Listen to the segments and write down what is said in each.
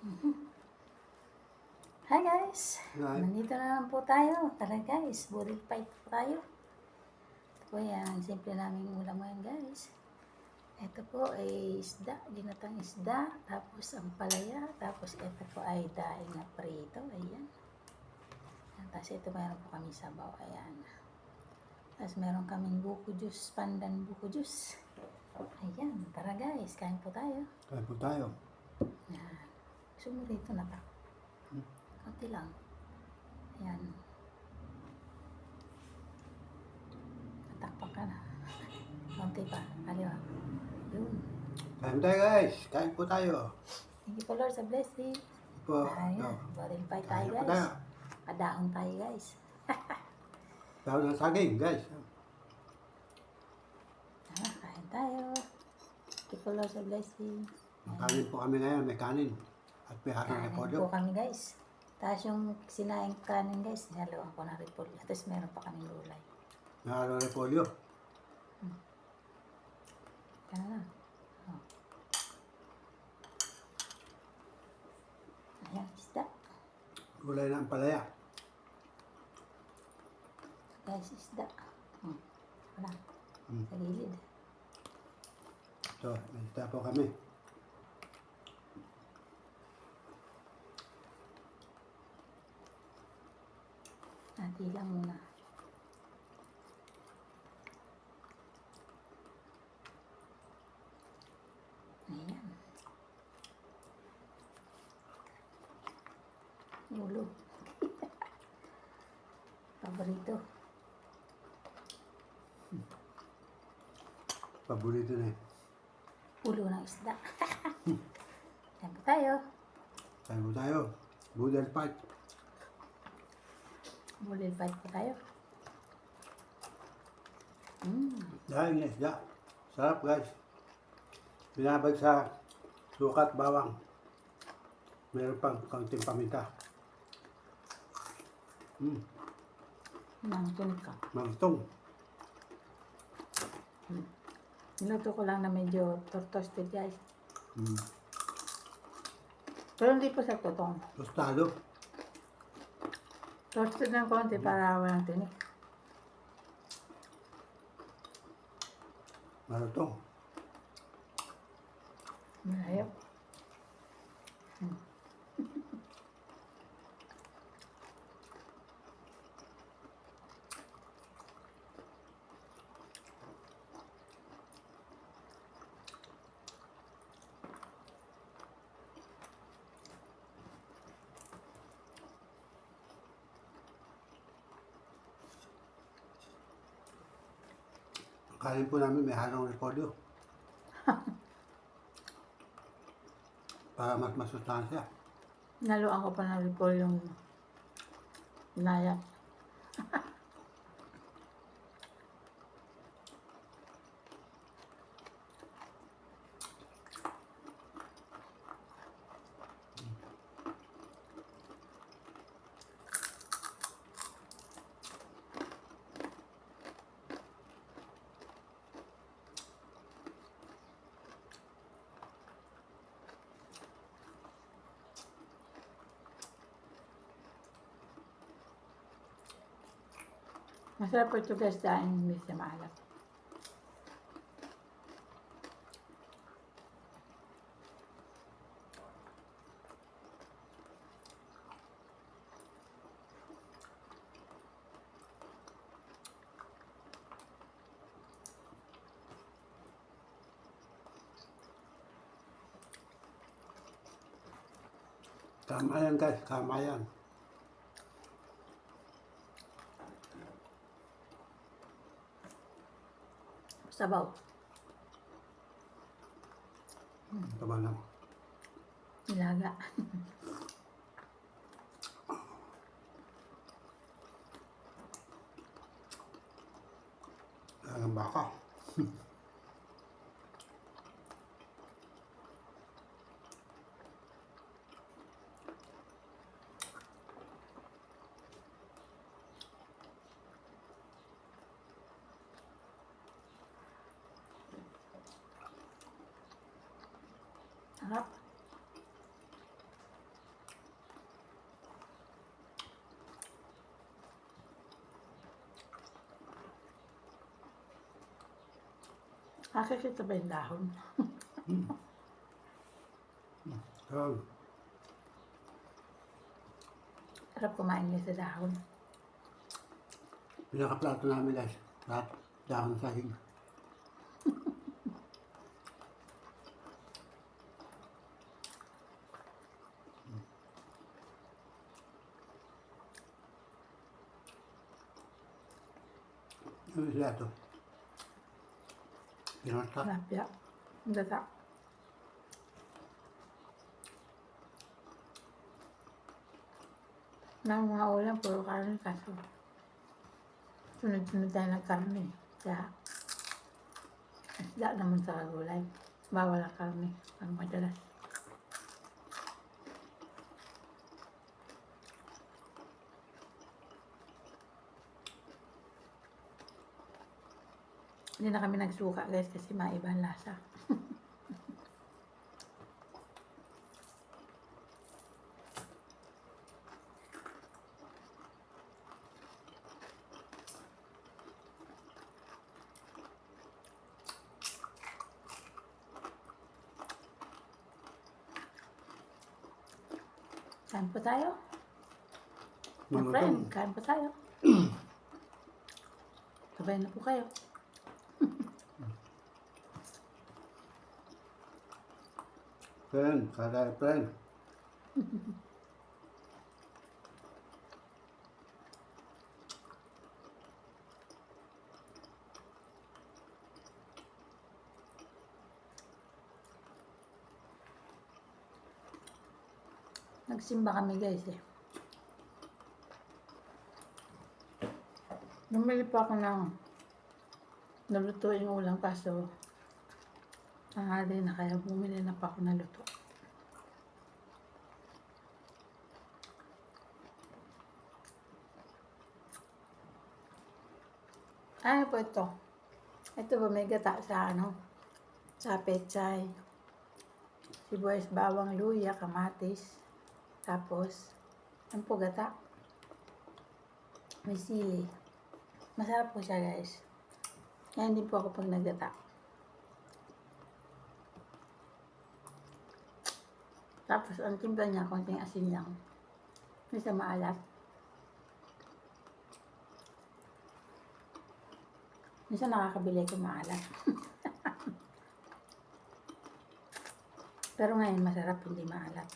Hi guys! Right. Nandito na naman po tayo. Tara guys, buril fight po tayo. Ito po yan, simple naming ulam ngayon guys. Ito po ay isda, ginatang isda, tapos ang palaya, tapos ito po ay daing na prito, ayan. Tapos ito meron po kami sabaw, ayan. Tapos meron kaming buko juice, pandan buko juice. Ayan, tara guys, kain po tayo. Kain po tayo. Ayan. Sumurito na pa. Kunti lang. Ayan. Takpak ka na. Konti pa. Kaliwa. Yun. Kain tayo guys. Kain po tayo. Thank you po Lord sa blessing. Po. Ayan. Baril fight tayo Kain po tayo. guys. Kadahon tayo guys. Daw ng saging guys. Kain tayo. Thank you po Lord sa blessing. Kanin po kami ngayon. May kanin. At may harang Kain repolyo. po kami guys. Tapos yung sinaing kanin guys, nihaluan ko na repolyo. Tapos meron pa kaming gulay. May harang repolyo. Kaya lang. Oh. Ayan, isda. Gulay ng palaya. Guys, isda. Wala. Hmm. Sa gilid. So, may isda po kami. Hati lang muna. Ayan. Ulo. Paborito. Paborito na eh. Ulo ng isda. Ayan po tayo. Kain po tayo. Budel fight. Bulil fight po tayo. Dahil na isda. Sarap guys. Binabad sa sukat bawang. Meron pang kaunting paminta. Nangtun ka. Mangtong. Niluto ko lang na medyo toasted guys. Hmm. Pero hindi po sa totong. Tostado. Toasted ng konti para walang tinik. Marutong. Malayo. Kanin po namin may halong repolyo. Para mas masustansya. Naluan ko pa ng repol yung nayak. Masarap po ito guys dahil hindi siya maalat. Tama yan guys, tama yan. Sabaw. Tama lang. Nilaga. Ang baka. Sarap. Nakikita ba yung dahon? So, Sarap kumain niya sa dahon. pinakaplato namin guys. Lahat dahon saging. Yung isla to. Pinasta. Tilapia. Ang gata. Nang mga ulam, puro karne kaso. Sunod-sunod tayo ng karne. Kaya, isda naman sa gulay. Bawal ang karne. Ang madalas. Hindi na kami nagsuka guys kasi maiba ang lasa. Kain po tayo. My Mga friend, to. kain po tayo. Sabay na po kayo. Friend, kada friend. Nagsimba kami guys eh. Bumili pa ako ng nalutuing ulam kaso tanghali na kaya bumili na pa ako ng luto. Ano po ito? Ito ba may gata sa sa pechay, sibuyas, bawang, luya, kamatis, tapos ang po gata. May sili. Masarap po siya guys. Kaya hindi po ako pag naggata. Tapos ang timpla niya, konting asin lang. Hindi siya maalat. Minsan nakakabili ko maalat. Pero ngayon masarap hindi maalat.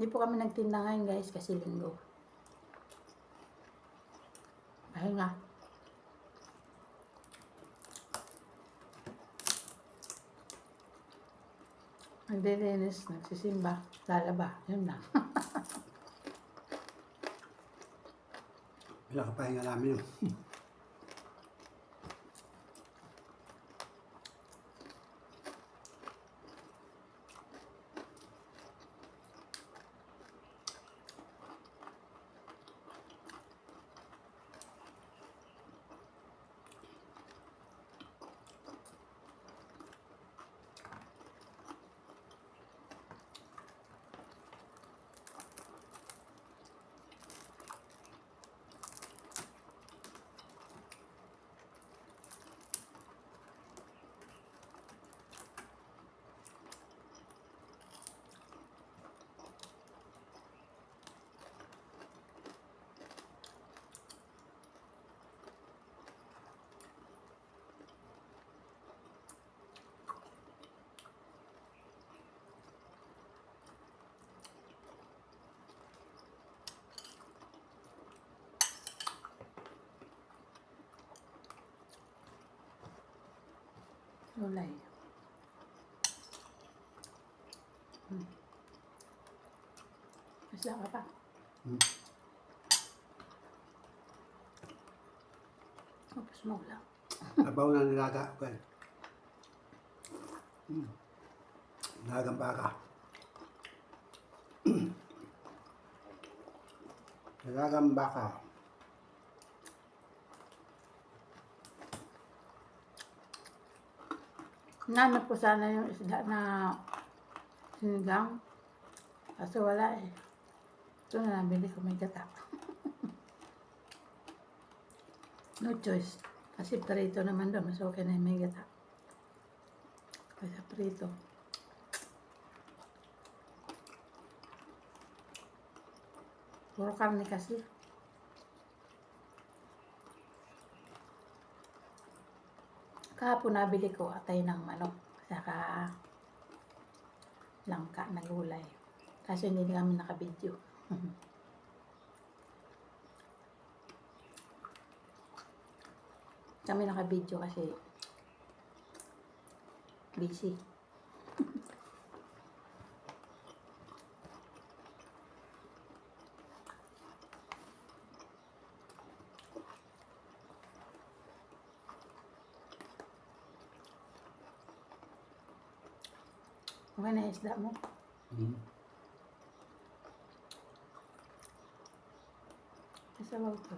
Hindi po kami nagtinda ngayon guys kasi linggo. Pahinga. Naglilinis, nagsisimba, lalaba, yun lang. Pinakapahinga namin yun. Gulay. Isla ka pa. Tapos mawala. Sabaw na nilaga. Okay. Nilagang baka. Nilagang baka. Nanap ko sana yung isda na sinigang. Kaso wala eh. Ito na nabili ko may gata. No choice. Kasi prito naman doon. Mas okay na yung may gata. Kaya prito. Puro karne kasi. Kahapon nabili ko atay ng manok. Saka langka na gulay. Kaso hindi namin nakabidyo. Kami nakabidyo kasi busy. Okay na yung isda mo. Masabaw to.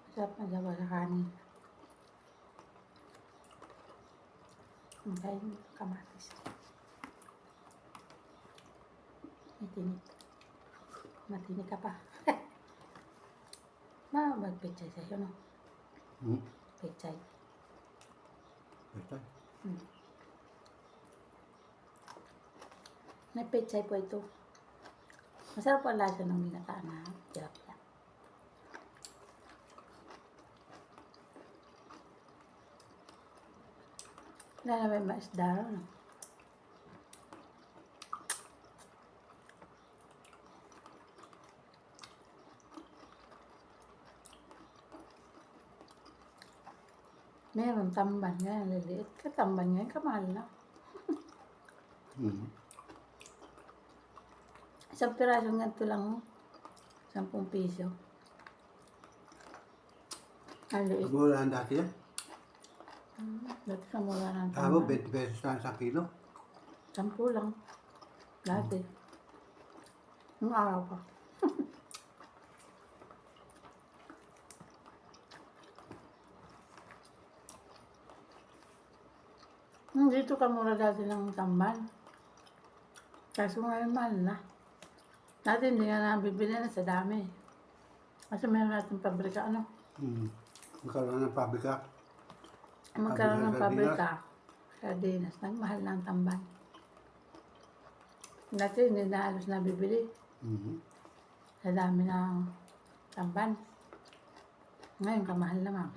Masarap na sabaw sa kanin. Kain kamatis. Matinik. Matinik ka pa. Magpechay sa'yo, no? Pechay. Pechay. May pechay po ito. Masarap po ang lasa ng ginataan na tilapia. Wala na may maisda, no? Meron tamban nga, liliit. Katamban nga, kamahal na. Isang pirasong ganito lang, 10 piso. Ang liit. Mura ang dati yan. Dati sa mura ng Tama, tamban. 20 pesos lang sa kilo. 10 lang. Dati. Nung araw pa. Dito ka mura dati ng tamban. Kaso ngayon mahal na. Dati hindi nga nabibili na sa dami. Kasi meron natin pabrika, ano? Magkaroon ng pabrika. Magkaroon ng Sardinas. pabrika. Sardinas. Nagmahal na ang tamban. Dati hindi na halos nabibili. Sa dami ng tamban. Ngayon kamahal naman.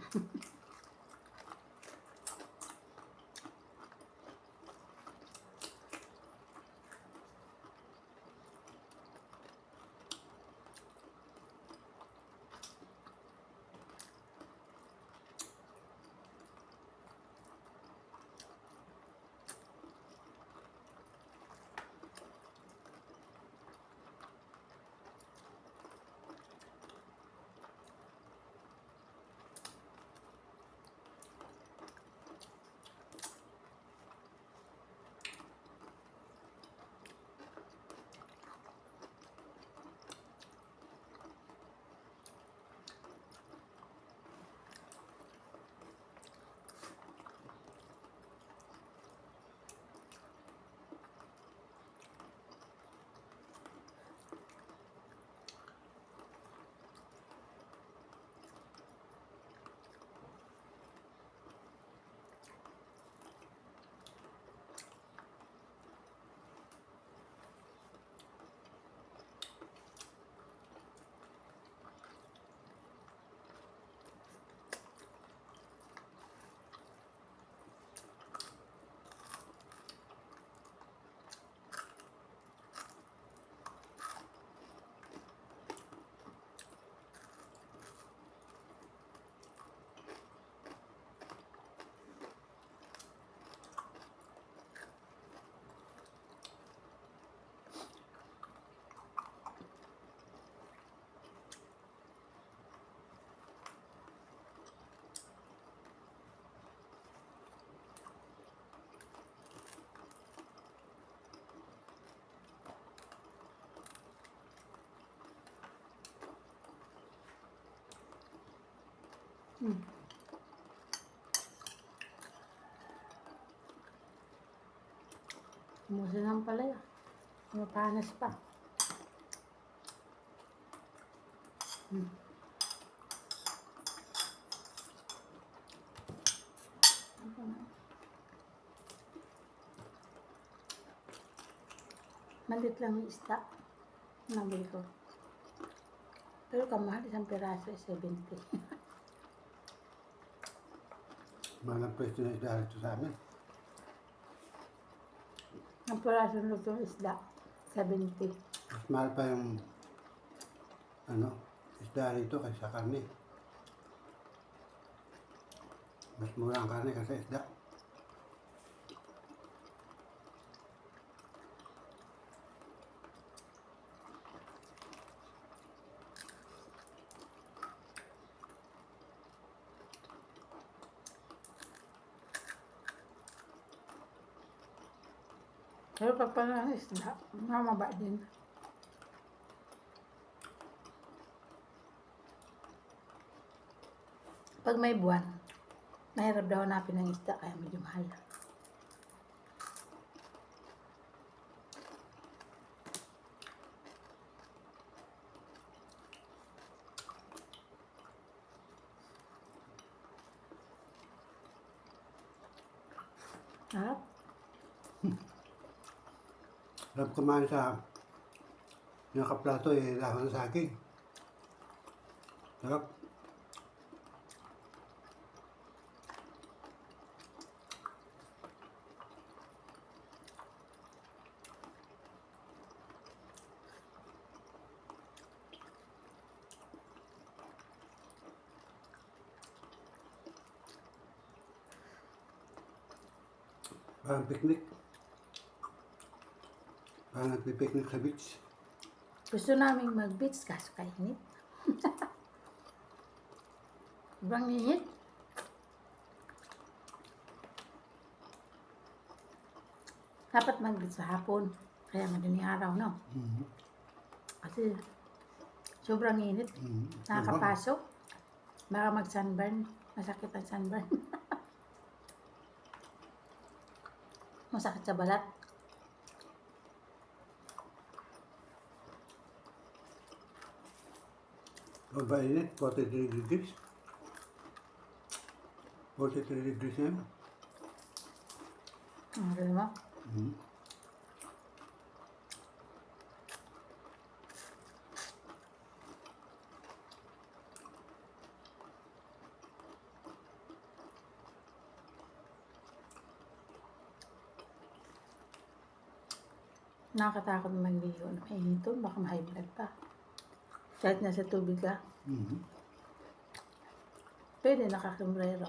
Umuso naman pala yun. Mapanas pa. Hmm. Malit lang yung isda. Nabili ko. Pero kamahal, isang piraso ay 70. Malang pwesto na isda rito sa amin. Ang piraso ng lutong isda, 70. Mas mahal pa yung isda rito kaysa karne. Mas mura ang karne kaysa isda. Pero pag pala ng isda, mamaba din. Pag may buwan, mahirap daw hanapin ng isda kaya medyo mahal. Harap. Sarap kumain sa nakaplato lahon ng saging. Sarap. Parang picnic. Parang nagpipiknik sa beach. Gusto namin mag-beach kaso kainit. Sobrang init. Dapat mag-beach sa hapon. Kaya madaling araw, no? Kasi sobrang init. Nakakapasok. Baka mag-sunburn. Masakit ang sunburn. Masakit sa balat. Pag ba init, 43 degrees. 43 degrees yan. Ano mo? Nakakatakot magligo. Mainit to, baka ma-high blood pa. Kahit nasa tubig ka, pwede nakakumbrero.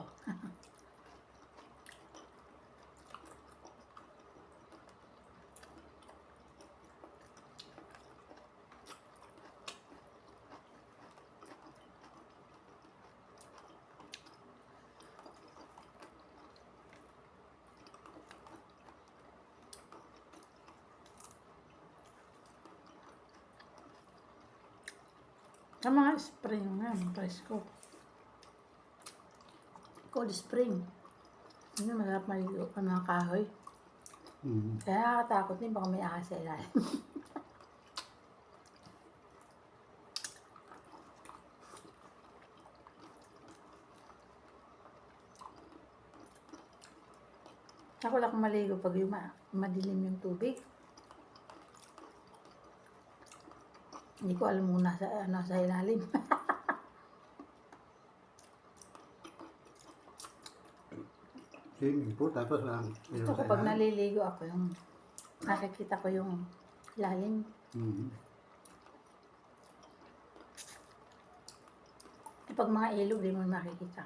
Sa mga spring nga, presko. Cold spring. Hindi masarap maligo ka mga kahoy. Kaya nakakatakot din, baka may ahas sa ilalim. Ako lang maligo pag yung madilim yung tubig. Hindi ko alam kung nasa ilalim. Swimming pool, tapos walang Gusto ko pag naliligo ako, yung nakikita ko yung lalim. Pag mga ilog, di mo makikita.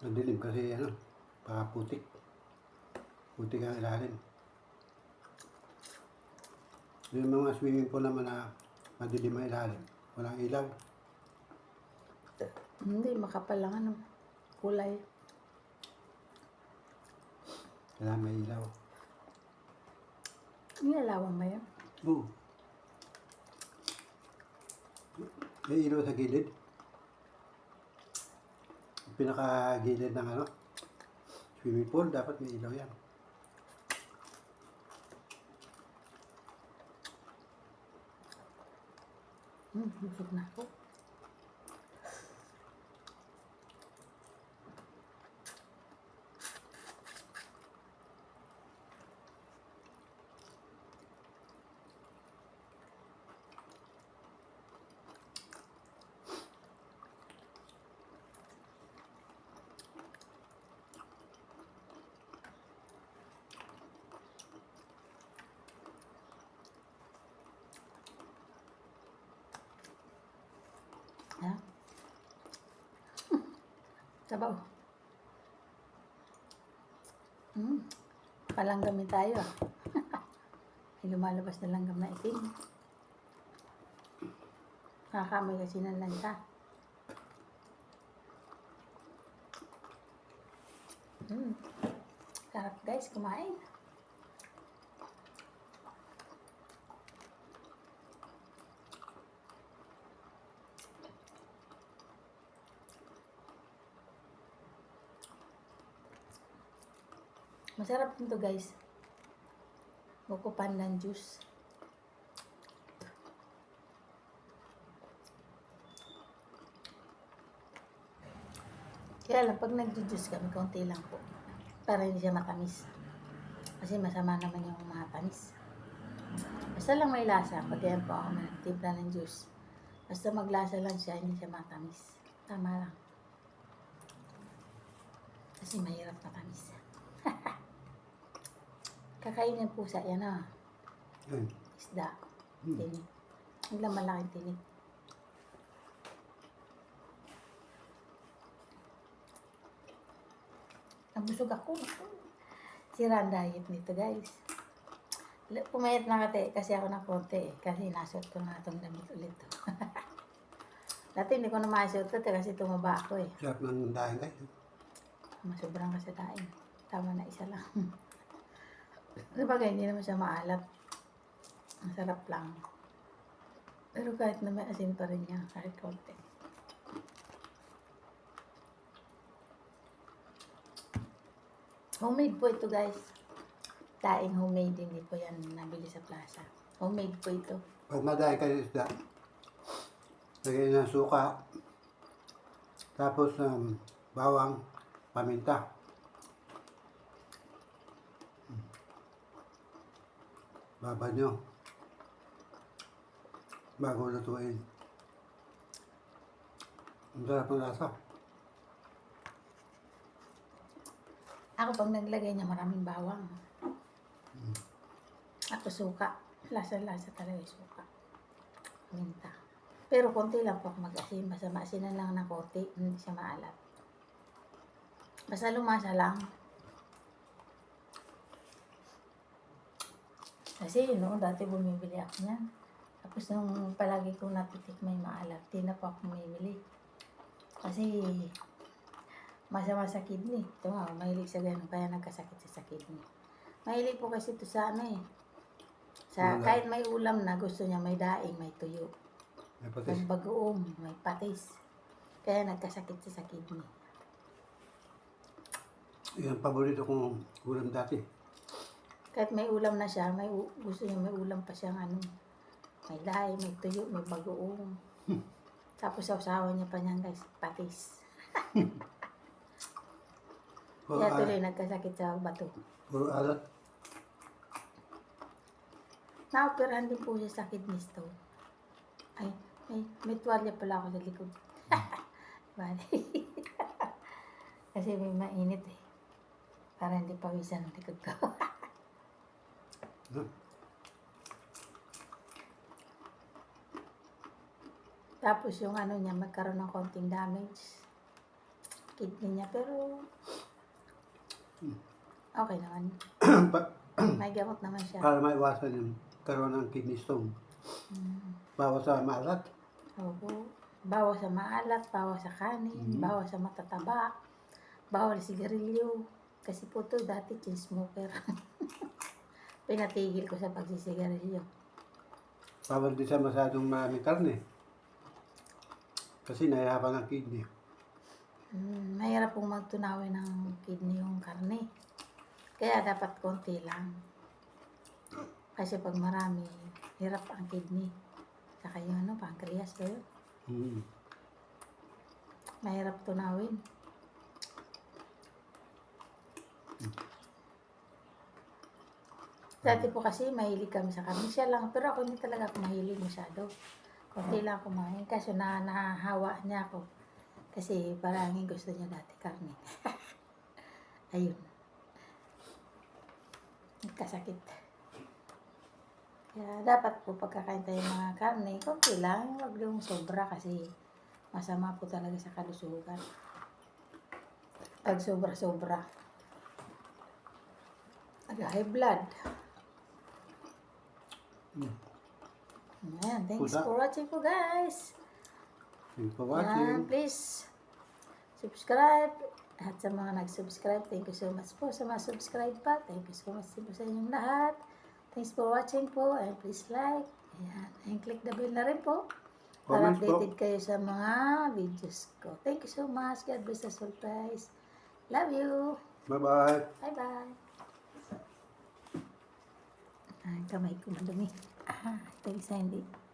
Ang dilim kasi putik. Putik ang ilalim. Yung mga swimming pool naman na madilim ang ilalim. Walang ilaw. Hindi, makapal lang kulay. Kailangan may ilaw. Nilalawan ba yun? Oo. May ilaw sa gilid. pinaka-gilid ng ano, swimming pool, dapat may ilaw yan. Busog na ako. Ha? Sabaw. Palanggamin tayo ah. May lumalabas na langgam na itim. Kakamoy kasi ng lanta. Sarap guys, kumain. Masarap din to guys. Buko pandan juice. Kaya lang, pag nag-juice kami, konti lang po. Para hindi siya matamis. Kasi masama naman yung mga tamis. Basta lang may lasa. Pag yan po ako nagtimpla ng juice. Basta maglasa lang siya, hindi siya matamis. Tama lang. Kasi mahirap matamis. Kakain ng pusa, yan ah. Isda. Tinik. Ang malaking tinik. Nabusog ako. Sira ang diet nito guys. Pumayat na kasi ako ng konti eh. Kasi nasot ko na itong damit ulit. Dati hindi ko na masot ito kasi tumaba ako eh. Sarap ng daing guys. Masobrang ka sa daing. Tama na isa lang. Diba hindi naman siya maalat. Ang sarap lang. Pero kahit na may asin pa rin niya, kahit konti. Homemade po ito guys. Daing homemade, hindi po yan nabili sa plaza. Homemade po ito. Pag madaing kayo isda, lagyan ng suka, tapos bawang, paminta. Baba nyo. Bago lutuin. Ang sarap ng lasa. Ako pag naglagay niya maraming bawang. Ako suka. Lasa-lasa talaga yung suka. Minta. Pero konti lang po ako mag-asin. Basta maasinan lang ng konti. Hindi siya maalat. Basta lumasa lang. Kasi noon dati bumibili ako niyan. Tapos nung palagi kong natitikmay maalat, di na po ako bumibili. Kasi masama sa kidney. Ito nga, mahilig sa ganun, kaya nagkasakit sa kidney. Mahilig po kasi ito sa ano eh. Sa, kahit may ulam na, gusto niya may daing, may tuyo. May patis. May bagoong, may patis. Kaya nagkasakit sa kidney. Yan ang paborito kong ulam dati. Kahit may ulam na siya, gusto niya may ulam pa siyang ano. May daing, may tuyo, may bagoong. Tapos sausawan niya pa niyan guys, patis. Kaya tuloy nagkasakit sa bato. Puro alat. Na-operahan din po siya sa kidney stone. Ay, may tuwalya pala ako sa likod. Bali. Kasi may mainit eh. Para hindi pawisan ang likod ko. Tapos yung ano niya, magkaroon ng konting damage. Kidney niya, pero okay naman. May gamot naman siya. Para maiwasan yung karoon ng kidney stone. Bawas sa maalat. Oo. Bawas sa maalat, bawas sa kanin, bawas sa matataba, bawal sigarilyo. Kasi po to dati chain smoker. Pinatigil ko sa pagsisigarilyo. Bawal din sa masyadong maraming karne. Kasi nahihirapan ang kidney. Mahirap pong magtunawin ng kidney yung karne. Kaya dapat konti lang. Kasi pag marami, hirap ang kidney. Saka yung pancreas ba yun? Mm. Mahirap tunawin. Dati po kasi mahilig kami sa karne. Siya lang, pero ako hindi talaga ako mahilig masyado. Konti lang kumain. Kaso nahahawa niya ako. Kasi parang gusto niya dati karne. Ayun. Nagkasakit. Kaya dapat po pagkakain tayo ng mga karne, konti lang. Huwag yung sobra kasi masama po talaga sa kalusugan. Pag sobra-sobra. Nag-high blood. Ayan, thanks Pusa. for watching po guys. Thanks for Ayan, watching. please subscribe. At sa mga nag-subscribe, thank you so much po. Sa mga subscribe pa, thank you so much po sa inyong lahat. Thanks for watching po and please like. Ayan, and click the bell na rin po. Para Comments po. updated kayo sa mga videos ko. Thank you so much. God bless us all guys. Love you. Bye-bye. Bye-bye. Ay, kamay ko madumi. Ito isa hindi.